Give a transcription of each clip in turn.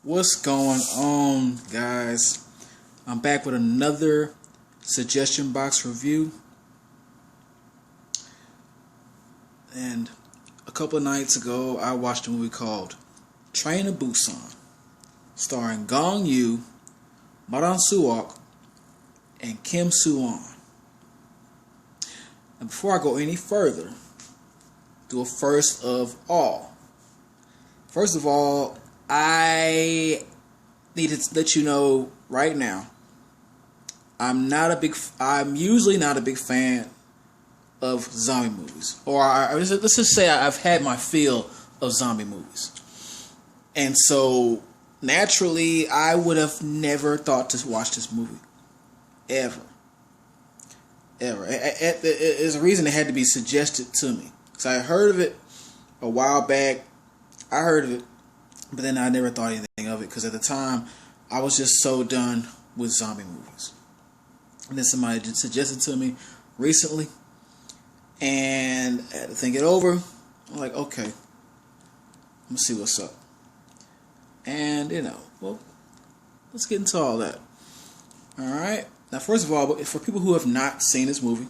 What's going on, guys? I'm back with another suggestion box review. And a couple of nights ago, I watched a movie called Train to Busan, starring Gong Yoo, MaDong-Seok, and Kim Soo-won. And before I go any further, do a first of all. First of all, I need to let you know right now, I'm usually not a big fan of zombie movies. Or let's just say I've had my fill of zombie movies. And so, naturally, I would have never thought to watch this movie. Ever. There's a reason it had to be suggested to me. Because I heard of it a while back. I heard of it, but then I never thought anything of it. Because at the time, I was just so done with zombie movies. And then somebody just suggested to me recently. And I had to think it over. I'm like, okay. I'm going to see what's up. And, let's get into all that. Alright. Now, first of all, for people who have not seen this movie,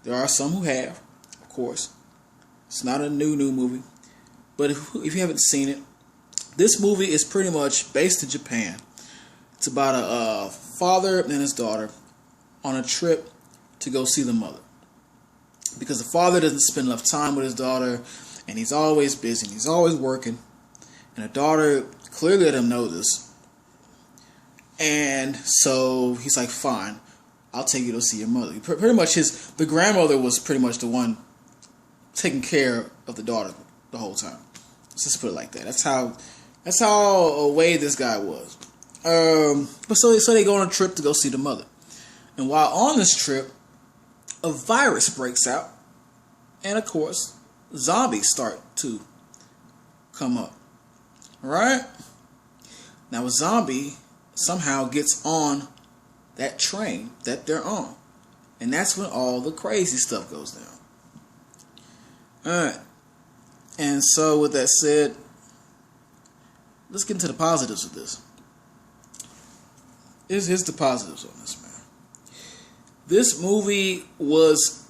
there are some who have, of course. It's not a new movie. But if you haven't seen it, this movie is pretty much based in Japan. It's about a father and his daughter on a trip to go see the mother. Because the father doesn't spend enough time with his daughter, and he's always busy, and he's always working. And the daughter clearly let him know this. And so he's like, fine, I'll take you to see your mother. Pretty much the grandmother was pretty much the one taking care of the daughter the whole time. Let's just put it like that. That's how away this guy was. But so they go on a trip to go see the mother. And while on this trip, a virus breaks out. And of course, zombies start to come up. Alright? Now a zombie somehow gets on that train that they're on. And that's when all the crazy stuff goes down. Alright. And so with that said, let's get into the positives of this. Here's the positives on this, man. This movie was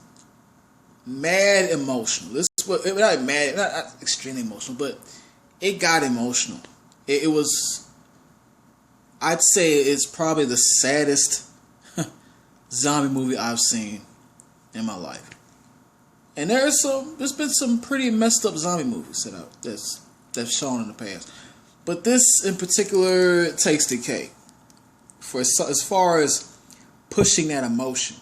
mad emotional. Not extremely emotional, but it got emotional. It was, I'd say it's probably the saddest zombie movie I've seen in my life. And there's been some pretty messed up zombie movies that's shown in the past. But this in particular takes the cake. For as far as pushing that emotion,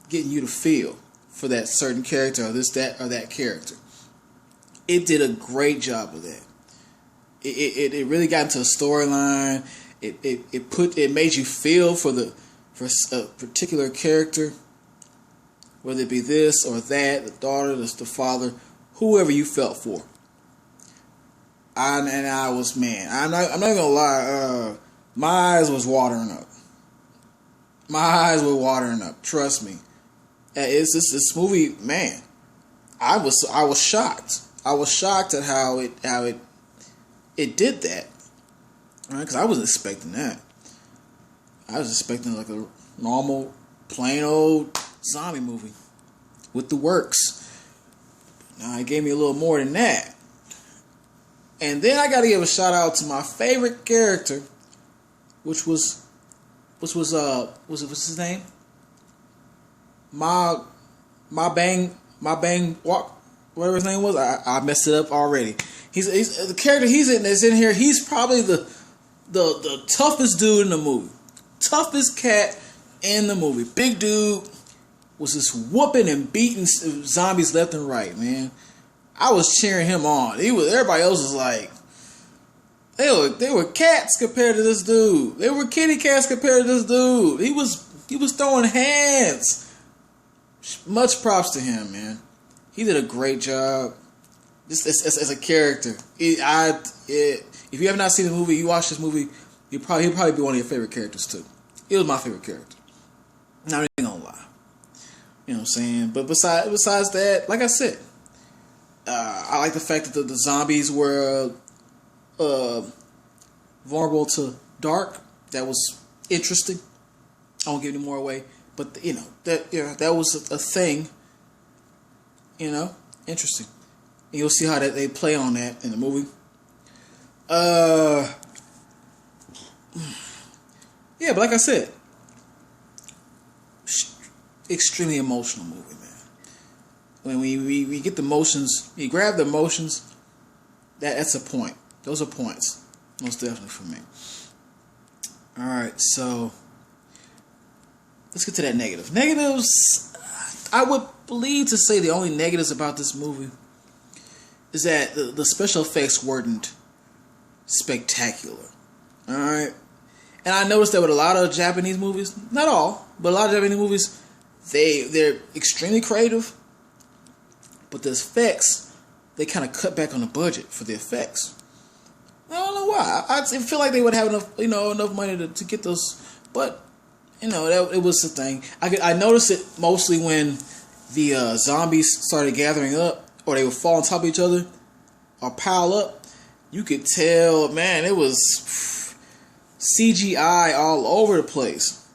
getting you to feel for that certain character or that character. It did a great job of that. It really got into a storyline. It made you feel for a particular character, whether it be this or that, the daughter, the father, whoever you felt for. I'm not gonna lie. My eyes was watering up. My eyes were watering up. Trust me. It's this movie, man. I was shocked. I was shocked at how it did that. Right? Because I wasn't expecting that. I was expecting like a normal, plain old zombie movie with the works. Now it gave me a little more than that. And then I got to give a shout out to my favorite character, which was what's his name? My bang walk, whatever his name was. I messed it up already. He's the character that's in here. He's probably the toughest dude in the movie, toughest cat in the movie. Big dude was just whooping and beating zombies left and right, man. I was cheering him on. Everybody else was like, they were cats compared to this dude. They were kitty cats compared to this dude. He was throwing hands. Much props to him, man. He did a great job. Just as a character. If you have not seen the movie, you watch this movie, he'll probably be one of your favorite characters too. He was my favorite character. Not even gonna lie. You know what I'm saying? But besides that, like I said, I like the fact that the zombies were vulnerable to dark. That was interesting. I won't give any more away, but that was a thing. Interesting. And you'll see how they play on that in the movie. Yeah, but like I said, extremely emotional movie, man. When we get the emotions, you grab the emotions. That's a point. Those are points, most definitely for me. All right, so let's get to that negative. Negatives. I would believe to say the only negatives about this movie is that the special effects weren't spectacular. All right, and I noticed that with a lot of Japanese movies, not all, but a lot of Japanese movies, they're extremely creative, but the effects, they kind of cut back on the budget for the effects. I don't know why. I feel like they would have enough money to get those, but it was the thing. I noticed it mostly when the zombies started gathering up, or they would fall on top of each other, or pile up. You could tell, man, it was CGI all over the place.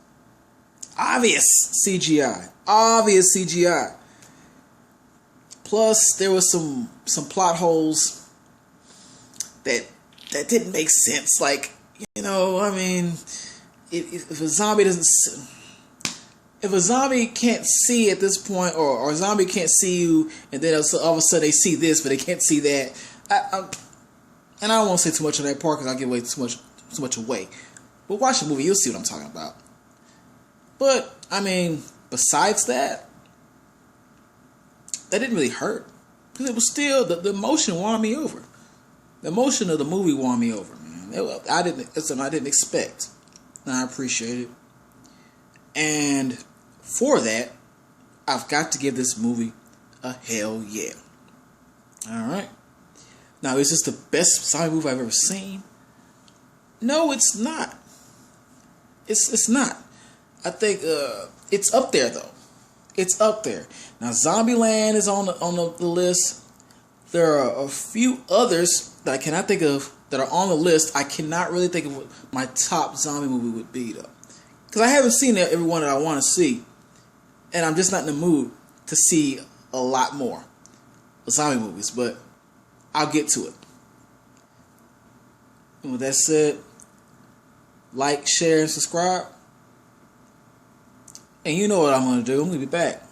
Obvious CGI. Plus, there was some plot holes that didn't make sense. Like, I mean, if a zombie if a zombie can't see at this point, or a zombie can't see you, and then all of a sudden they see this, but they can't see that. And I don't want to say too much on that part because I'll give away too much away. But watch the movie, you'll see what I'm talking about. But I mean, besides that didn't really hurt, because it was still the emotion won me over. The emotion of the movie won me over, man. It's something I didn't expect, and I appreciate it. And for that, I've got to give this movie a hell yeah. All right. Now, is this the best zombie movie I've ever seen? No, it's not. It's not. I think it's up there though. It's up there. Now, Zombieland is on the list. There are a few others that I cannot think of that are on the list. I cannot really think of what my top zombie movie would be though, because I haven't seen every one that I want to see, and I'm just not in the mood to see a lot more zombie movies. But I'll get to it. And with that said, like, share, and subscribe. And you know what I'm going to do. I'm going to be back.